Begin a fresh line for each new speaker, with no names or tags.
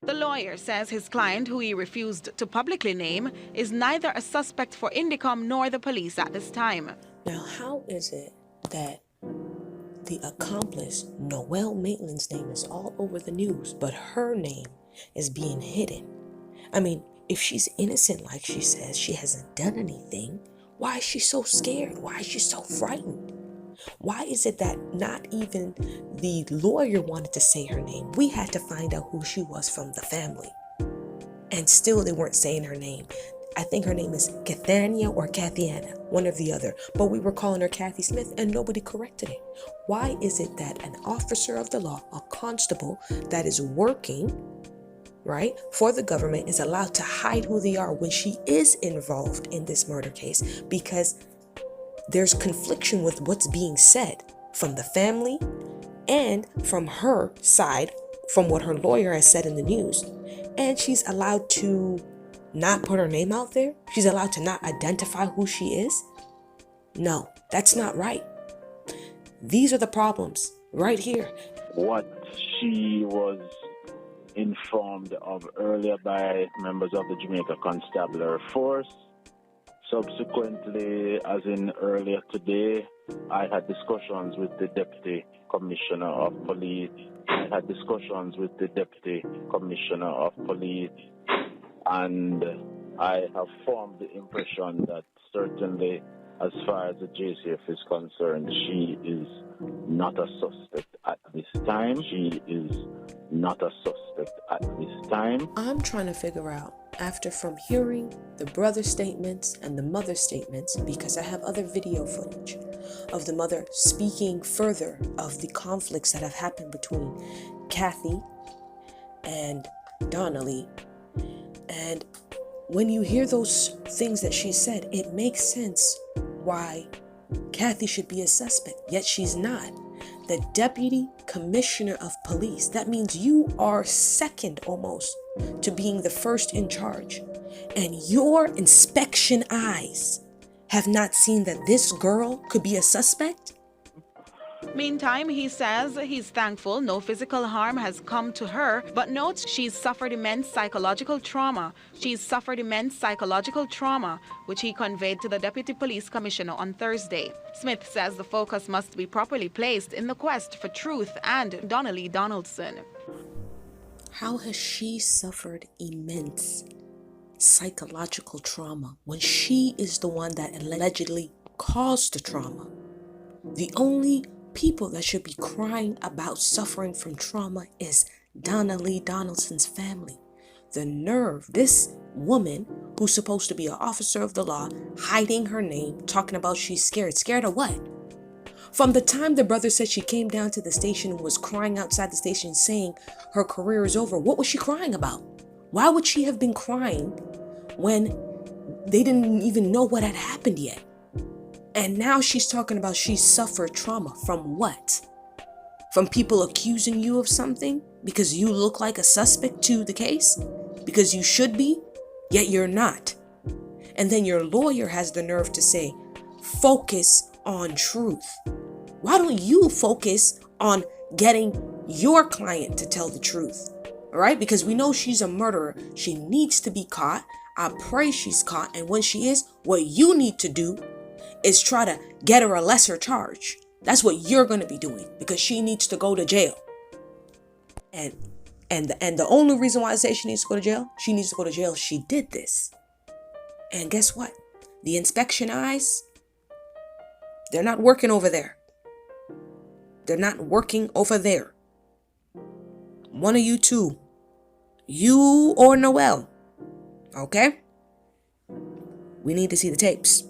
The lawyer says his client, who he refused to publicly name, is neither a suspect for Indicom nor the police at this time.
Now, how is it that the accomplice, Noelle Maitland's name, is all over the news, but her name is being hidden? I mean, if she's innocent, like she says, she hasn't done anything, why is she so scared? Why is she so frightened? Why is it that not even the lawyer wanted to say her name? We had to find out who she was from the family. And still they weren't saying her name. I think her name is Kathyana or Kathyana, one or the other. But we were calling her Kathy Smith and nobody corrected it. Why is it that an officer of the law, a constable that is working, right, for the government is allowed to hide who they are when she is involved in this murder case? Because there's confliction with what's being said from the family and from her side, from what her lawyer has said in the news. And she's allowed to not put her name out there. She's allowed to not identify who she is. No, that's not right. These are the problems right here.
What she was informed of earlier by members of the Jamaica Constabulary Force. Subsequently, as in earlier today, I had discussions with the Deputy Commissioner of Police. And I have formed the impression that certainly, as far as the JCF is concerned, she is not a suspect at this time.
I'm trying to figure out, after from hearing the brother statements and the mother statements, because I have other video footage of the mother speaking further of the conflicts that have happened between Kathy and Donnelly. And when you hear those things that she said, it makes sense why Kathy should be a suspect, yet she's not. The Deputy Commissioner of Police, that means you are second almost to being the first in charge. And your inspection eyes have not seen that this girl could be a suspect?
Meantime, he says he's thankful no physical harm has come to her, but notes she's suffered immense psychological trauma, which he conveyed to the Deputy Police Commissioner on Thursday. Smith says the focus must be properly placed in the quest for truth and Donnelly Donaldson.
How has she suffered immense psychological trauma when she is the one that allegedly caused the trauma? The only people that should be crying about suffering from trauma is Donnelly Donaldson's family. The nerve, this woman who's supposed to be an officer of the law, hiding her name, talking about she's scared. Scared of what? From the time the brother said she came down to the station and was crying outside the station saying her career is over, what was she crying about? Why would she have been crying when they didn't even know what had happened yet? And now she's talking about she suffered trauma. From what? From people accusing you of something because you look like a suspect to the case? Because you should be, yet you're not. And then your lawyer has the nerve to say, focus on truth. Why don't you focus on getting your client to tell the truth? All right? Because we know she's a murderer. She needs to be caught. I pray she's caught. And when she is, what you need to do is try to get her a lesser charge. That's what you're going to be doing, because she needs to go to jail. And the only reason why I say she needs to go to jail, she did this. And guess what? The inspection eyes, they're not working over there. One of you two, you or Noelle, okay? We need to see the tapes.